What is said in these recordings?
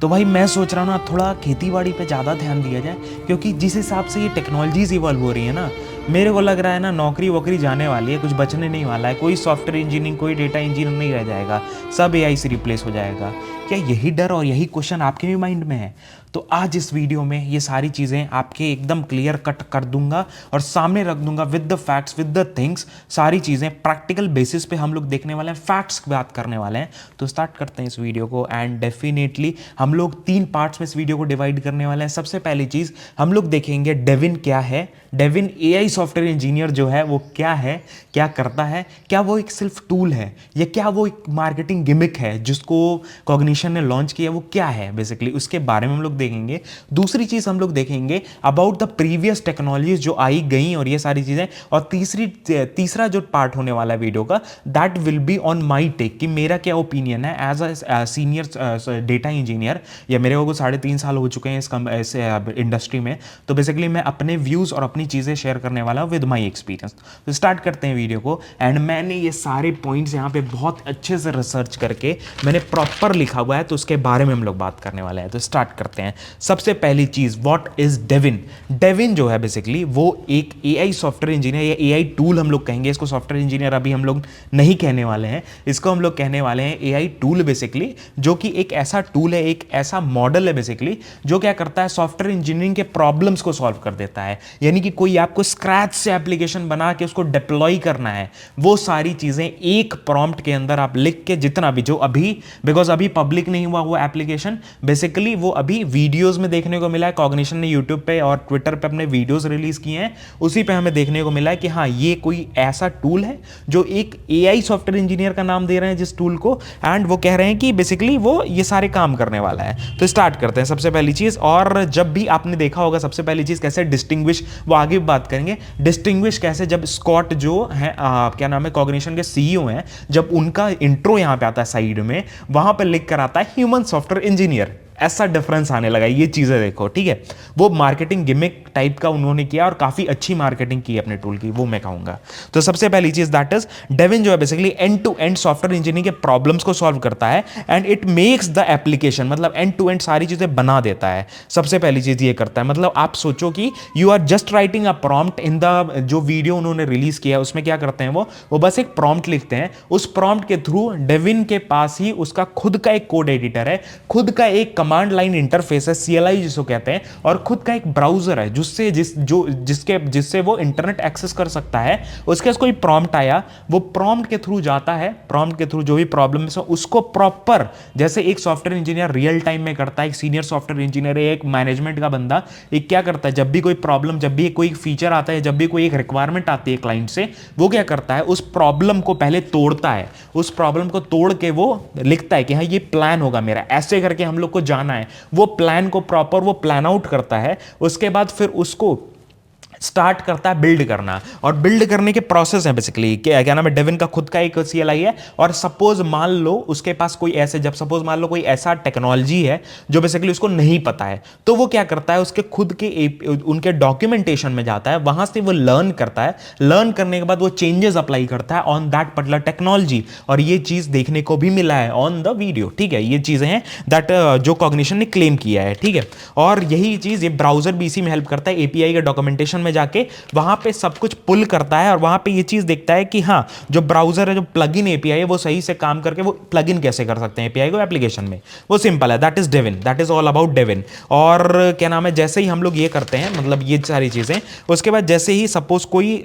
तो भाई मैं सोच रहा हूँ ना थोड़ा खेती बाड़ी पे ज़्यादा ध्यान दिया जाए, क्योंकि जिस हिसाब से ये टेक्नोलॉजीज इवॉल्व हो रही है ना, मेरे को लग रहा है ना नौकरी वोकरी जाने वाली है, कुछ बचने नहीं वाला है। कोई सॉफ्टवेयर इंजीनियरिंग, कोई डेटा इंजीनियर नहीं रह जाएगा, सब एआई से रिप्लेस हो जाएगा। क्या यही डर और यही क्वेश्चन आपके भी माइंड में है? तो आज इस वीडियो में ये सारी चीज़ें आपके एकदम क्लियर कट कर दूंगा और सामने रख दूंगा with the facts, with the things. सारी चीज़ें प्रैक्टिकल बेसिस पे हम लोग देखने वाले हैं, फैक्ट्स की बात करने वाले हैं। तो स्टार्ट करते हैं इस वीडियो को। एंड डेफिनेटली हम लोग 3 पार्ट्स में इस वीडियो को डिवाइड करने वाले हैं। सबसे पहली चीज़ हम लोग देखेंगे डेविन क्या है, डेविन एआई सॉफ्टवेयर इंजीनियर जो है वो क्या है, क्या करता है, क्या वो एक सिर्फ टूल है या क्या वो एक मार्केटिंग गिमिक है जिसको कॉग्निशन ने लॉन्च किया, वो क्या है बेसिकली, उसके बारे में हम लोग देखेंगे। दूसरी चीज़ हम लोग देखेंगे अबाउट द प्रीवियस टेक्नोलॉजीज जो आई गई और ये सारी चीज़ें। और तीसरा जो पार्ट होने वाला है वीडियो का, that will be on my take, कि मेरा क्या ओपिनियन है as a senior data engineer, या मेरे को 3.5 साल हो चुके हैं इस इंडस्ट्री में। तो बेसिकली मैं अपने व्यूज़ और अपनी चीज़ें शेयर करने वाला हूँ विद माई एक्सपीरियंस। तो स्टार्ट करते हैं वीडियो को। एंड मैंने ये सारे पॉइंट्स यहाँ पे बहुत अच्छे से रिसर्च करके मैंने प्रॉपर लिखा हुआ है, तो उसके बारे में हम लोग बात करने वाले हैं। तो स्टार्ट करते हैं। सबसे पहली चीज़, व्हाट इज डेविन। डेविन जो है बेसिकली वो एक एआई सॉफ्टवेयर इंजीनियर या एआई टूल हम लोग कहेंगे इसको। सॉफ्टवेयर इंजीनियर अभी हम लोग नहीं कहने वाले हैं, इसको हम लोग कहने वाले हैं एआई टूल बेसिकली, जो कि एक ऐसा टूल है, एक ऐसा मॉडल है बेसिकली जो क्या करता है, सॉफ्टवेयर इंजीनियरिंग के प्रॉब्लम्स को सॉल्व कर देता है। यानी कि कोई आपको स्क्रैच से एप्लीकेशन बना के उसको डिप्लॉय करना है, वो सारी चीजें एक प्रॉम्प्ट के अंदर आप लिख के, जितना भी जो अभी, बिकॉज अभी पब्लिक नहीं हुआ वो एप्लीकेशन, बेसिकली वो अभी वीडियोस में देखने को मिला है। कॉग्निशन ने यूट्यूब पे और ट्विटर पे अपने वीडियोस रिलीज किए हैं, उसी पे हमें देखने को मिला है कि हाँ ये कोई ऐसा टूल है जो एक एआई सॉफ्टवेयर इंजीनियर का नाम दे रहे हैं जिस टूल को, एंड वो कह रहे हैं कि बेसिकली वो ये सारे काम करने वाला है। तो स्टार्ट करते हैं सबसे पहली चीज। और जब भी आपने देखा होगा सबसे पहली चीज कैसे डिस्टिंग्विश, वो आगे भी बात करेंगे, डिस्टिंग्विश कैसे, जब स्कॉट जो है क्या नाम है कॉग्निशन के सीईओ हैं, जब उनका इंट्रो यहां पे आता है साइड में, वहां पर लिख कर आता है ह्यूमन सॉफ्टवेयर इंजीनियर, ऐसा डिफरेंस आने लगा। ये चीजें देखो, ठीक है। वो मार्केटिंग गिमिक टाइप का उन्होंने किया और काफी अच्छी मार्केटिंग की अपने टूल की, वो मैं कहूंगा। तो सबसे पहली चीज दैट इज डेविन जो है basically end to end software engineering के प्रॉब्लम्स को सॉल्व करता है and it makes the application, मतलब एंड टू एंड सारी चीजें बना देता है। सबसे पहली चीज ये करता है, मतलब आप सोचो कि you are just writing a prompt in the, जो वीडियो उन्होंने रिलीज किया है उसमें क्या करते हैं वो बस एक प्रॉम्प्ट लिखते हैं। उस प्रॉम्प्ट के थ्रू डेविन के पास ही उसका खुद का एक कोड एडिटर है, खुद का एक कमांड लाइन इंटरफेस है, CLI जिसको कहते हैं, और खुद का एक ब्राउजर है जिससे वो इंटरनेट एक्सेस कर सकता है। उसके कोई प्रॉम्प्ट आया, वो प्रॉम्प्ट के थ्रू जाता है, प्रॉम्प्ट के थ्रू जो भी प्रॉब्लम है उसको प्रॉपर, जैसे एक सॉफ्टवेयर इंजीनियर रियल टाइम में करता है, एक सीनियर सॉफ्टवेयर इंजीनियर, एक मैनेजमेंट का बंदा, एक क्या करता है, जब भी कोई प्रॉब्लम, जब भी कोई फीचर आता है, जब भी कोई एक रिक्वायरमेंट आती है क्लाइंट से, वो क्या करता है, उस प्रॉब्लम को पहले तोड़ता है। उस प्रॉब्लम को तोड़ के वो लिखता है कि हाँ ये प्लान होगा मेरा, ऐसे करके हम लोग को जाना है। वो प्लान को प्रॉपर वो प्लान आउट करता है, उसके बाद फिर उसको स्टार्ट करता है बिल्ड करना। और बिल्ड करने के प्रोसेस है बेसिकली, क्या नाम है, डेविन का खुद का एक CLI है। और सपोज मान लो उसके पास कोई ऐसे, जब सपोज मान लो कोई ऐसा टेक्नोलॉजी है जो बेसिकली उसको नहीं पता है, तो वो क्या करता है, उसके खुद के उनके डॉक्यूमेंटेशन में जाता है, वहां से वो लर्न करता है, लर्न करने के बाद वो चेंजेस अप्लाई करता है ऑन दैट पर्टिकुलर टेक्नोलॉजी। और ये चीज देखने को भी मिला है ऑन द वीडियो, ठीक है। ये चीजें हैं दैट जो कॉग्निशन ने क्लेम किया है, ठीक है। और यही चीज, ये ब्राउजर भी इसी में हेल्प करता है, API के डॉक्यूमेंटेशन में जाके वहां पे सब कुछ पुल करता है और वहां पे ये चीज देखता है कि हाँ जो ब्राउजर है, जो प्लगइन API है, वो सही से काम करके वो प्लगइन कैसे कर सकते हैं API को एप्लीकेशन में, वो सिंपल है। That is Devin, that is all about Devin. और क्या नाम है, जैसे ही हम लोग ये करते हैं, मतलब ये सारी चीजें, उसके बाद जैसे ही सपोज कोई,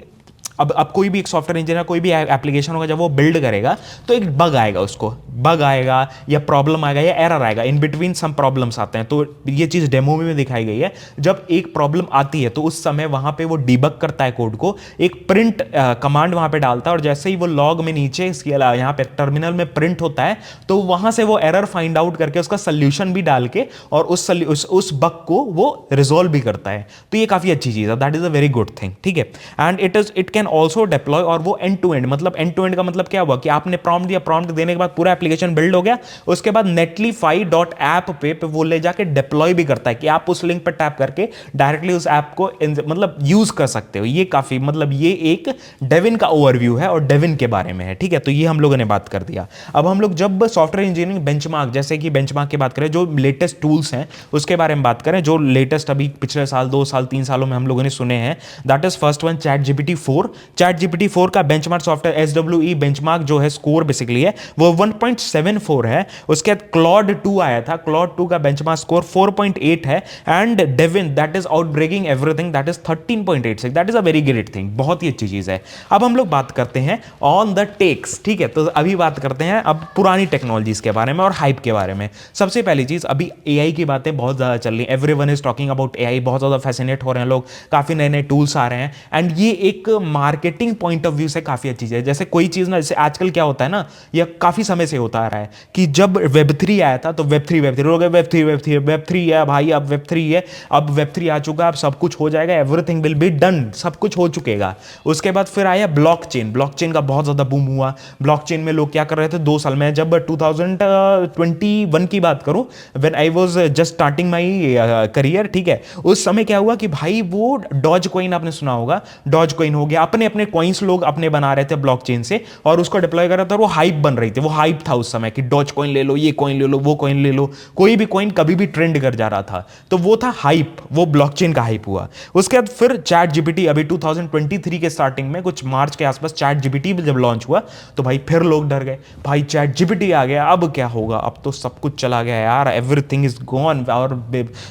अब कोई भी एक सॉफ्टवेयर इंजीनियर कोई भी एप्लीकेशन होगा, जब वो बिल्ड करेगा तो एक बग आएगा, उसको बग आएगा या प्रॉब्लम आएगा या एरर आएगा, इन बिटवीन सम प्रॉब्लम्स आते हैं। तो ये चीज़ डेमो में दिखाई गई है। जब एक प्रॉब्लम आती है तो उस समय वहाँ पे वो डिबग करता है कोड को, एक प्रिंट कमांड वहाँ पे डालता है, और जैसे ही वो लॉग में नीचे यहाँ पे टर्मिनल में प्रिंट होता है, तो वहाँ से वो एरर फाइंड आउट करके उसका सोल्यूशन भी डाल के और उस बग को वो रिजोल्व भी करता है। तो ये काफ़ी अच्छी चीज़ है, that is a very good thing, ठीक है। And it can can also deploy, और वो एंड टू एंड, मतलब एंड टू एंड का मतलब क्या हुआ कि आपने प्रॉम्प्ट दिया, प्रॉम्प्ट देने के बाद पूरा एप्लीकेशन बिल्ड हो गया, उसके बाद netlify.app पे वो ले जाके डिप्लॉय भी करता है कि आप उस लिंक पर टैप करके डायरेक्टली उस ऐप को मतलब यूज कर सकते हो। ये काफी मतलब ये एक डेविन का ओवरव्यू है और डेविन के बारे में है, ठीक है। तो ये हम लोगों ने बात कर दिया। अब हम लोग जब सॉफ्टवेयर इंजीनियरिंग बेंचमार्क, जैसे कि बेंचमार्क की बात करें, जो लेटेस्ट टूल्स हैं उसके बारे में बात करें, जो लेटेस्ट अभी पिछले साल 2 साल 3 सालों में हम लोगों ने सुने हैं, that is first one ChatGPT 4। ChatGPT 4 का बेंचमार्क सॉफ्टवेयर SWE बेंचमार्क जो है स्कोर बेसिकली है वो 1.74 है। उसके बाद क्लॉड 2 आया था, क्लॉड 2 का बेंचमार्क स्कोर 4.8 है, and Devin that is out breaking everything, that is 13.86। That is a very great thing, बहुत ही अच्छी चीज है। अब हम लोग बात करते हैं ऑन द टेक्स, ठीक है। तो अभी बात करते हैं अब पुरानी टेक्नोलॉजीज के बारे में और हाइप के बारे में। सबसे पहली चीज, अभी एआई की बातें बहुत ज्यादा चल रही है, everyone is talking about AI, बहुत ज्यादा फैसिनेट हो रहे हैं लोग, काफी नए नए टूल्स आ रहे हैं, एंड ये एक मार्केटिंग पॉइंट ऑफ व्यू से काफी अच्छी चीज है। जैसे कोई चीज ना, जैसे आजकल क्या होता है ना, यह काफी समय से होता आ रहा है कि जब Web3 आया था तो Web3 लोग Web3 है भाई, अब Web3 है, अब Web3 आ चुका, अब सब कुछ हो जाएगा, एवरीथिंग विल बी डन, सब कुछ हो चुकेगा। उसके बाद फिर आया ब्लॉकचेन का बहुत ज्यादा बूम हुआ। ब्लॉकचेन में लोग क्या कर रहे थे 2 साल में, जब 2021 की बात करूं, when I was just starting my career, ठीक है, उस समय क्या हुआ कि भाई वो डॉज कॉइन, आपने सुना होगा, डॉज कॉइन हो गया, अपने अपने कॉइन्स लोग अपने बना रहे थे ब्लॉकचेन से और उसको डिप्लॉय कर रहे थे, और वो हाइप बन रही थी, वो हाइप था उस समय कि डॉज कॉइन ले लो, ये कॉइन ले लो, वो कॉइन ले लो, कोई भी कॉइन कभी भी ट्रेंड कर जा रहा था, तो वो था हाइप, वो ब्लॉकचेन का हाइप हुआ। उसके बाद फिर ChatGPT, अभी 2023 के स्टार्टिंग में कुछ मार्च के आसपास ChatGPT जब लॉन्च हुआ तो भाई फिर लोग डर गए, भाई ChatGPT आ गया, अब क्या होगा, अब तो सब कुछ चला गया यार, एवरीथिंग इज गॉन, और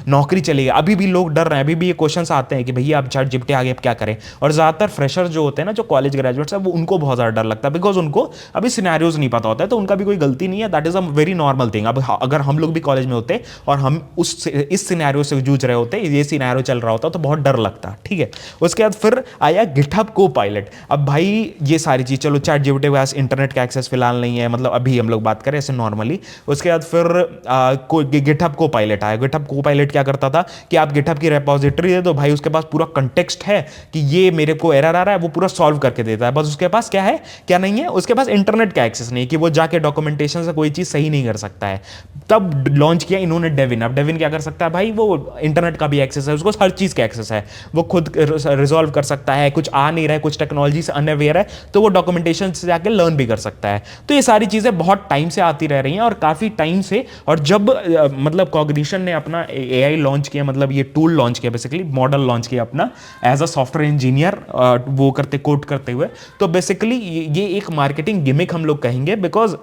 नौकरी चली गई। अभी भी लोग डर रहे हैं, अभी भी ये क्वेश्चंस आते हैं कि भैया अब ChatGPT आ गया, अब क्या करें। और ज्यादातर फ्रेशर जो होते हैं ना, जो कॉलेज ग्रेजुएट्स हैं, वो उनको बहुत ज्यादा डर लगता है, बिकॉज उनको अभी सिनेरियोज नहीं पता होता है, तो उनका भी कोई गलती नहीं है, that is a very normal thing. अब अगर हम लोग भी कॉलेज में होते और हम इस सिनेरियो से जूझ रहे होते, ये सिनेरियो चल रहा होता, तो बहुत डर लगता, ठीक है। उसके बाद फिर आया गिटहब कोपायलट। अब भाई ये सारी चीज, चलो ChatGPT के पास इंटरनेट का एक्सेस फिलहाल नहीं है, मतलब अभी हम लोग बात करें ऐसे नॉर्मली। उसके बाद फिर गिटहब कोपायलट आया। गिटहब कोपायलट क्या करता था कि आप गिटहब की रेपोजिटरी दे दो, भाई उसके पास पूरा कंटेक्स्ट है कि ये मेरे को एरर आ रहा है, वो पूरा सॉल्व करके देता है, बस उसके पास क्या है क्या नहीं है, उसके पास इंटरनेट का एक्सेस नहीं कि वो जाके डॉक्यूमेंटेशन से कोई चीज सही नहीं कर सकता है। तब लॉन्च किया इन्होंने डेविन। अब डेविन क्या कर सकता है भाई, वो इंटरनेट का भी एक्सेस है, उसको हर चीज का एक्सेस है, वो खुद रिजॉल्व कर सकता है, कुछ आ नहीं रहा है, कुछ टेक्नोलॉजी से अनअवेयर है, तो वो डॉक्यूमेंटेशन से जाके लर्न भी कर सकता है। तो ये सारी चीजें बहुत टाइम से आती रह रही हैं और काफी टाइम से। और जब मतलब कॉग्निशन ने अपना एआई लॉन्च किया, मतलब ये टूल लॉन्च किया, बेसिकली मॉडल लॉन्च किया अपना एज अ सॉफ्टवेयर इंजीनियर, वो करते कोड करते हुए, तो बेसिकली ये एक मार्केटिंग गिमिक हम लोग कहेंगे, बिकॉज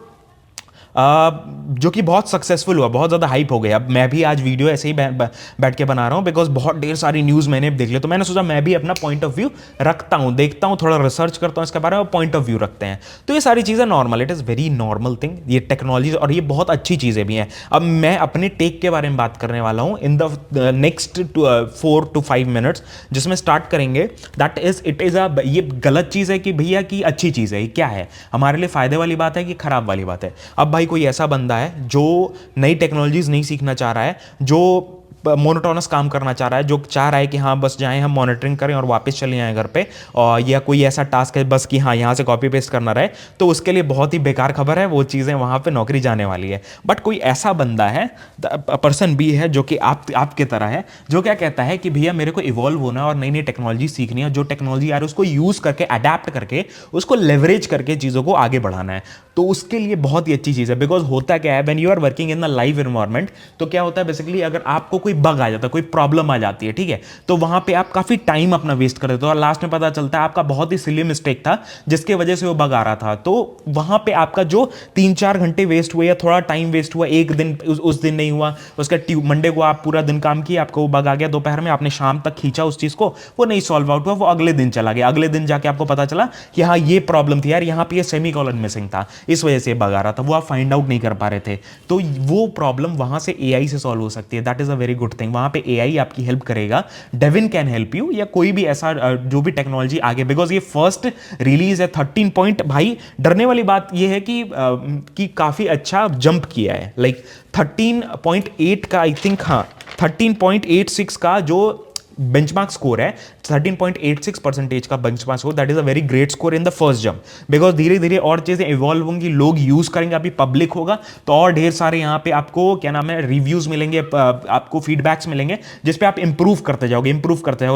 जो कि बहुत सक्सेसफुल हुआ, बहुत ज़्यादा हाइप हो गया। अब मैं भी आज वीडियो ऐसे ही बैठ के बना रहा हूँ, बिकॉज बहुत ढेर सारी न्यूज़ मैंने देख लिया, तो मैंने सोचा मैं भी अपना पॉइंट ऑफ व्यू रखता हूँ, देखता हूँ, थोड़ा रिसर्च करता हूँ इसके बारे में, पॉइंट ऑफ व्यू रखते हैं। तो ये सारी चीज़ें normal, it is very normal thing, ये टेक्नोलॉजी, और ये बहुत अच्छी चीज़ें भी हैं। अब मैं अपने टेक के बारे में बात करने वाला हूँ in the next 4 to 5 minutes, जिसमें स्टार्ट करेंगे that is it is a, ये गलत चीज़ है कि भैया की अच्छी चीज़ है, ये क्या है, हमारे लिए फ़ायदे वाली बात है कि खराब वाली बात है। अब कोई ऐसा बंदा है जो नई टेक्नोलॉजीज नहीं सीखना चाह रहा है, जो मोनोटोनस काम करना चाह रहा है, जो चाह रहा है कि हाँ बस जाएं हम मॉनिटरिंग करें और वापस चले आएँ घर पे, और या कोई ऐसा टास्क है बस कि हाँ यहाँ से कॉपी पेस्ट करना रहे, तो उसके लिए बहुत ही बेकार खबर है, वो चीज़ें वहाँ पे नौकरी जाने वाली है। बट कोई ऐसा बंदा है, पर्सन भी है जो कि आपके तरह है, जो क्या कहता है कि भैया मेरे को इवॉल्व होना है और नई नई टेक्नोलॉजी सीखनी है, जो टेक्नोलॉजी आ रही है उसको यूज़ करके, अडेप्ट करके, उसको लेवरेज करके चीज़ों को आगे बढ़ाना है। तो उसके लिए बहुत ही अच्छी चीज़ है, बिकॉज होता क्या है, when you are working in the live environment, तो क्या होता है बेसिकली, अगर आपको कोई बग आ जाता है, कोई प्रॉब्लम आ जाती है, ठीक है, तो वहां पे आप काफी टाइम अपना वेस्ट कर देते हो और लास्ट में पता चलता है आपका बहुत ही सिली मिस्टेक था जिसके वजह से वो बग आ रहा था। तो वहां पे आपका जो 3-4 घंटे वेस्ट हुए या थोड़ा टाइम वेस्ट हुआ, एक दिन उस दिन नहीं हुआ, उसका मंडे को आप पूरा दिन काम किया, आपको वो बग आ गया दोपहर में, आपने शाम तक खींचा उस चीज को, वो नहीं सॉल्व आउट हुआ, वो अगले दिन चला गया, अगले दिन जाके आपको पता चला कि हाँ ये प्रॉब्लम थी यार, यहाँ पे ये सेमीकोलन मिसिंग था, इस वजह से बग आ रहा था, वो आप फाइंड आउट नहीं कर पा रहे थे। तो वो प्रॉब्लम वहां से एआई से सॉल्व हो सकती है, that is a very good thing. वहां पे एआई आपकी हेल्प करेगा, डेविन कैन हेल्प यू, या कोई भी ऐसा जो भी टेक्नोलॉजी आगे, बिकॉज ये फर्स्ट रिलीज है 13 पॉइंट। भाई डरने वाली बात ये है कि काफी अच्छा जंप किया है, लाइक 13.8 का आई थिंक, हाँ 13.86 का जो बेंचमार्क स्कोर है 13.86% का benchmark score, that is a very great score in the first jump, because धीरे धीरे और चीजें इवॉल्व होंगी, लोग यूज करेंगे, अभी पब्लिक होगा तो और ढेर सारे यहाँ पे आपको क्या नाम है रिव्यूज मिलेंगे, आपको फीडबैक्स मिलेंगे जिस पे आप इंप्रूव करते जाओगे,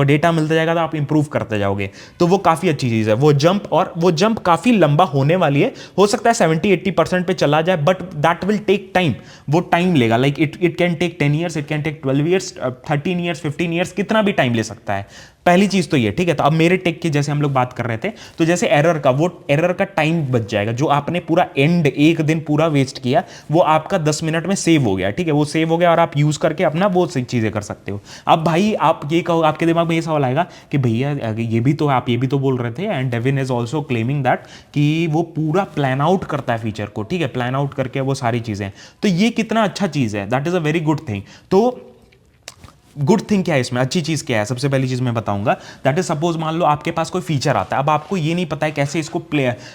डेटा मिलता जाएगा तो आप इंप्रूव करते जाओगे, तो वो काफी अच्छी चीज है वो जंप। और वो जंप काफी लंबा होने वाली है, हो सकता है 70-80% पे चला जाए, but that will take time, वो टाइम लेगा, like it can take 10 years, it can take 12 years, 13 years, 15 years, कितना भी टाइम ले सकता है। पहली चीज तो ये, ठीक है। तो अब मेरे टेक की जैसे हम लोग बात कर रहे थे, तो जैसे एरर का, वो एरर का टाइम बच जाएगा, जो आपने पूरा एंड एक दिन पूरा वेस्ट किया वो आपका 10 मिनट में सेव हो गया, ठीक है, वो सेव हो गया और आप यूज करके अपना वो चीजें कर सकते हो। अब भाई आप ये कहो, आपके दिमाग में ये सवाल आएगा कि भैया ये भी तो आप ये भी तो बोल रहे थे, and Devin is also claiming that कि वो पूरा प्लान आउट करता है फीचर को, ठीक है, प्लान आउट करके वो सारी चीजें, तो ये कितना अच्छा चीज है, that is a very good thing. तो गुड थिंग क्या है इसमें, अच्छी चीज क्या है, सबसे पहली चीज मैं बताऊंगा, दैट इज सपोज मान लो आपके पास कोई फीचर आता है, अब आपको ये नहीं पता है कैसे इसको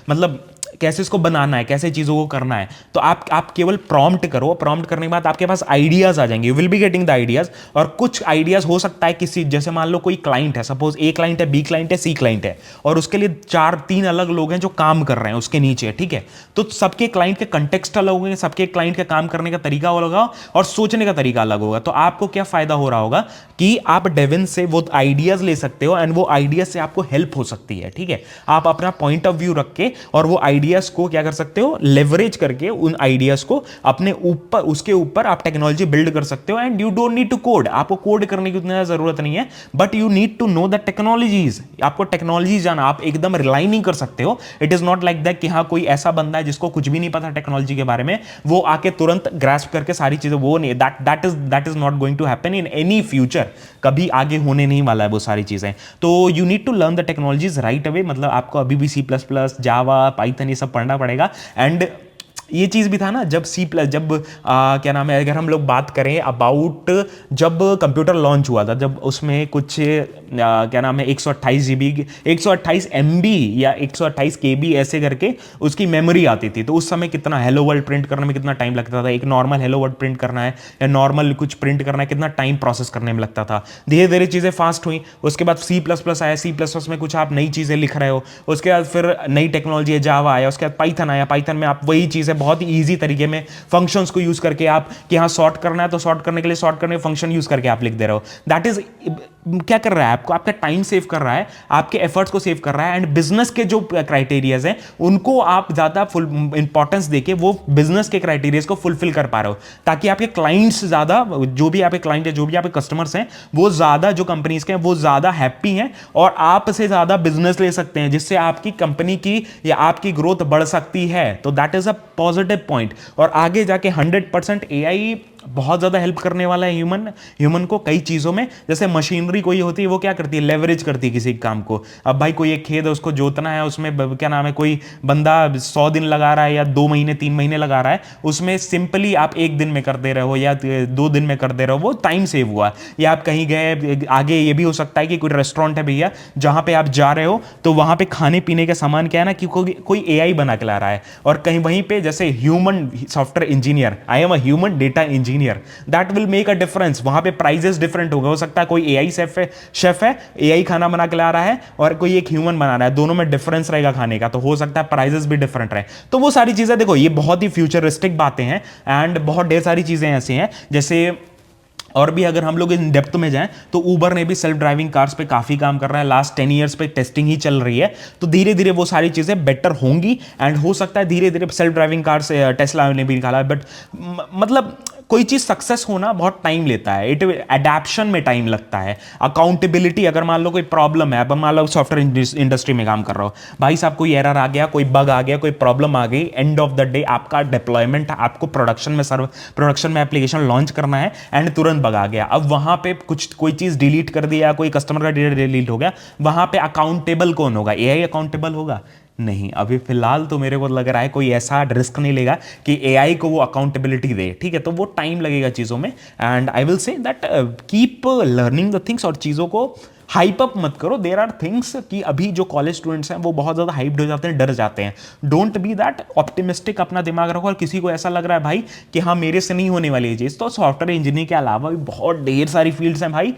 मतलब कैसे इसको बनाना है, कैसे चीजों को करना है, तो आप केवल प्रॉम्प्ट करो, प्रॉम्प्ट करने के बाद आपके पास आइडियाज आ जाएंगे, you will be getting the ideas. और कुछ आइडियाज हो सकता है किसी, जैसे मान लो कोई क्लाइंट है, सपोज ए क्लाइंट है, बी क्लाइंट है, सी क्लाइंट है, और उसके लिए 4-3 अलग लोग हैं जो काम कर रहे हैं उसके नीचे, ठीक है, तो सबके क्लाइंट के कंटेक्स्ट अलग होंगे, सबके क्लाइंट का काम करने का तरीका अलग होगा और सोचने का तरीका अलग होगा। तो आपको क्या फायदा हो रहा होगा कि आप डेविन से वो आइडियाज ले सकते हो, एंड वो आइडियाज से आपको हेल्प हो सकती है, ठीक है, आप अपना पॉइंट ऑफ व्यू रख के और वो आइडियाज को क्या कर सकते हो, लेवरेज करके उन आइडियाज को अपने ऊपर, उसके ऊपर आप टेक्नोलॉजी बिल्ड कर सकते हो, and you don't need to code, आपको कोड करने की उतनी जरूरत नहीं है, but you need to know the technologies, आपको टेक्नोलॉजी जाना, आप एकदम रिलाई नहीं कर सकते हो। It is not like that कि हाँ कोई ऐसा बंदा है जिसको कुछ भी नहीं पता टेक्नोलॉजी के बारे में, वो आके तुरंत ग्रास्प करके सारी चीजें, वो नहीं, that is not going to happen in any future, कभी आगे होने नहीं वाला है वो सारी चीजें। तो you need to learn the technologies right away, मतलब आपको अभी भी C++, जावा, पाइथन ये सब पढ़ना पड़ेगा। एंड ये चीज़ भी था ना, जब क्या नाम है, अगर हम लोग बात करें अबाउट जब कंप्यूटर लॉन्च हुआ था, जब उसमें कुछ क्या नाम है 128 GB 128 MB या 128 KB ऐसे करके उसकी मेमोरी आती थी, तो उस समय कितना हेलो वर्ल्ड प्रिंट करने में कितना टाइम लगता था, एक नॉर्मल हेलो वर्ल्ड प्रिंट करना है या नॉर्मल कुछ प्रिंट करना है, कितना टाइम प्रोसेस करने में लगता था। धीरे धीरे चीज़ें फास्ट हुई, उसके बाद C++ आया, C++ में कुछ आप नई चीज़ें लिख रहे हो, उसके बाद फिर नई टेक्नोलॉजी है जावा आया, उसके बाद पाइथन आया, पाइथन में आप वही चीज़ें बहुत ही ईजी तरीके में फंक्शंस को यूज करके, आप कि हाँ सॉर्ट करना है तो सॉर्ट करने के लिए सॉर्ट करने फंक्शन यूज करके आप लिख दे रहे हो। दैट इज क्या कर रहा है, आपको आपका टाइम सेव कर रहा है, आपके एफर्ट्स को सेव कर रहा है, एंड बिजनेस के जो क्राइटेरियाज हैं उनको आप ज्यादा फुल इंपॉर्टेंस देके वो बिजनेस के क्राइटेरियाज को फुलफिल कर पा रहे हो, ताकि आपके क्लाइंट्स ज्यादा, जो भी आपके क्लाइंट है, जो भी आपके कस्टमर्स हैं, वो ज्यादा, जो कंपनीज के हैं वो ज्यादा हैप्पी हैं और आपसे ज्यादा बिजनेस ले सकते हैं, जिससे आपकी कंपनी की या आपकी ग्रोथ बढ़ सकती है। तो that is a positive point. और आगे जाके 100% AI बहुत ज़्यादा हेल्प करने वाला है ह्यूमन को कई चीज़ों में। जैसे मशीनरी कोई होती है वो क्या करती है, लेवरेज करती है किसी काम को। अब भाई कोई एक खेत है उसको जोतना है, उसमें क्या नाम है, कोई बंदा 100 दिन लगा रहा है या 2 महीने 3 महीने लगा रहा है, उसमें सिंपली आप 1 दिन में कर दे रहे हो या 2 दिन में कर दे रहे हो, वो टाइम सेव हुआ। या आप कहीं गए, आगे ये भी हो सकता है कि कोई रेस्टोरेंट है भैया जहाँ पे आप जा रहे हो, तो वहाँ पे खाने पीने का सामान क्या है ना कि कोई AI बना के ला रहा है, और कहीं वहीं पे जैसे human software engineer, I am a human data engineer, that will make a difference. वहां पे प्राइजेस डिफरेंट होगा, हो सकता है कोई AI शेफ है, AI खाना बना के ला रहा है और कोई एक ह्यूमन बना रहा है, दोनों में डिफरेंस रहेगा खाने का, तो हो सकता है प्राइजेस भी डिफरेंट रहे। तो वो सारी चीजें देखो, ये बहुत ही फ्यूचरिस्टिक बातें हैं, एंड बहुत ढेर सारी चीजें ऐसी हैं। जैसे और भी अगर हम लोग इन डेप्थ में जाएं तो उबर ने भी सेल्फ ड्राइविंग कार्स पे काफी काम कर रहा है, लास्ट 10 ईयर्स पे टेस्टिंग ही चल रही है, तो धीरे धीरे वो सारी चीजें बेटर होंगी। एंड हो सकता है धीरे धीरे सेल्फ ड्राइविंग कार्स, टेस्ला ने भी निकाला है, बट मतलब कोई चीज सक्सेस होना बहुत टाइम लेता है, इट एडेप्शन में टाइम लगता है। अकाउंटेबिलिटी, अगर मान लो कोई प्रॉब्लम है, अब मान लो सॉफ्टवेयर इंडस्ट्री में काम कर रहा हो, भाई साहब कोई एरर आ गया, कोई बग आ गया, कोई प्रॉब्लम आ गई, एंड ऑफ द डे आपका डिप्लॉयमेंट, आपको प्रोडक्शन में एप्लीकेशन लॉन्च करना है एंड तुरंत बग आ गया, अब वहां पे कोई चीज डिलीट कर दिया, कोई कस्टमर का डेटा डिलीट हो गया, वहां पे अकाउंटेबल कौन होगा, AI अकाउंटेबल होगा? नहीं, अभी फिलहाल तो मेरे को लग रहा है कोई ऐसा रिस्क नहीं लेगा कि AI को वो अकाउंटेबिलिटी दे, ठीक है, तो वो टाइम लगेगा चीजों में। And I will say that keep learning the things, और चीजों को हाइप अप मत करो। देयर आर थिंग्स कि अभी जो कॉलेज स्टूडेंट्स हैं वो बहुत ज़्यादा हाइप्ड हो जाते हैं, डर जाते हैं। डोंट बी दैट, ऑप्टिमिस्टिक अपना दिमाग रखो। और किसी को ऐसा लग रहा है भाई कि हाँ मेरे से नहीं होने वाली ये चीज़, तो सॉफ्टवेयर इंजीनियरिंग के अलावा भी बहुत ढेर सारी फील्ड्स हैं भाई।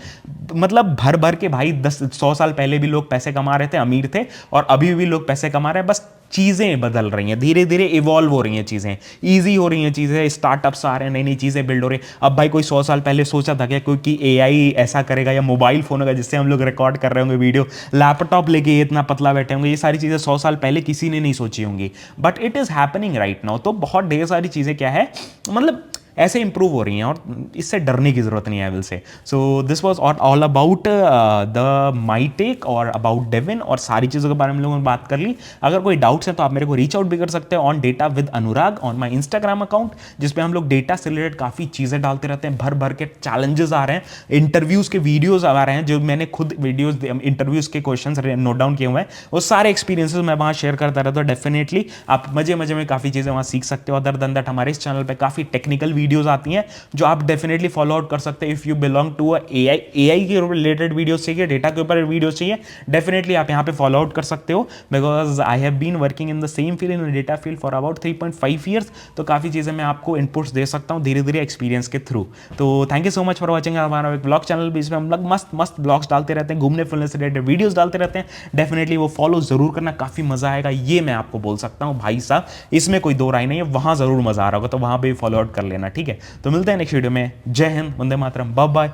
मतलब भर भर के भाई 10-100 साल पहले भी लोग पैसे कमा रहे थे, अमीर थे, और अभी भी लोग पैसे कमा रहे हैं। बस चीज़ें बदल रही हैं, धीरे धीरे इवॉल्व हो रही हैं चीज़ें, ईजी हो रही हैं चीज़ें, स्टार्टअप्स आ रहे हैं, नई नई चीज़ें बिल्ड हो रही हैं। अब भाई कोई 100 साल पहले सोचा था क्या कोई कि एआई ऐसा करेगा, या मोबाइल फ़ोन होगा जिससे हम लोग रिकॉर्ड कर रहे होंगे वीडियो, लैपटॉप लेके इतना पतला बैठे होंगे, ये सारी चीज़ें 100 साल पहले किसी ने नहीं सोची होंगी। But it is happening right now. तो बहुत ढेर सारी चीज़ें क्या है, मतलब ऐसे इंप्रूव हो रही हैं, और इससे डरने की जरूरत नहीं है, I will say. So this was all about the my take और अबाउट डेविन, और सारी चीज़ों के बारे में हम लोगों ने बात कर ली। अगर कोई डाउट्स है तो आप मेरे को रीच आउट भी कर सकते हैं on data with Anurag on my Instagram account, जिसपे हम लोग डेटा से रिलेटेड काफ़ी चीज़ें डालते रहते हैं। भर भर के चैलेंजेस आ रहे हैं, इंटरव्यूज़ के वीडियोज़ आ रहे हैं, जो मैंने खुद वीडियोज़ इंटरव्यूज़ के क्वेश्चन नोट डाउन किए हुए हैं, वो सारे एक्सपीरियंसेस मैं वहाँ शेयर करता रहता हूँ। डेफिनेटली आप मजे मजे में काफ़ी चीज़ें वहाँ सीख सकते हो। अदर देन दैट हमारे इस चैनल पर काफ़ी टेक्निकल वीडियोज़ आती हैं जो आप डेफिनेटली फॉलो आउट कर सकते हैं। If you belong to AI के रिलेटेड वीडियोस चाहिए, डेटा के ऊपर वीडियोस चाहिए, डेफिनेटली आप यहाँ पे फॉलो आउट कर सकते हो। Because I have been working in the same field, in data field for about 3.5 years. तो काफ़ी चीज़ें मैं आपको इनपुट्स दे सकता हूँ धीरे धीरे एक्सपीरियंस के थ्रू। तो thank you so much for watching हमारा एक ब्लॉग चैनल भी, इसमें हम लोग मस्त मस्त ब्लॉग्स डालते रहते हैं, घूमने फिरने से रिलेटेड वीडियोस डालते रहते हैं। डेफिनेटली वो फॉलो जरूर करना, काफ़ी मजा आएगा, ये मैं आपको बोल सकता हूँ भाई साहब, इसमें कोई दो राय नहीं है। वहाँ जरूर मजा आ रहा होगा, तो वहाँ पे भी फॉलो आउट कर लेना, ठीक है। तो मिलते हैं नेक्स्ट वीडियो में। जय हिंद, वंदे मातरम, बाय बाय।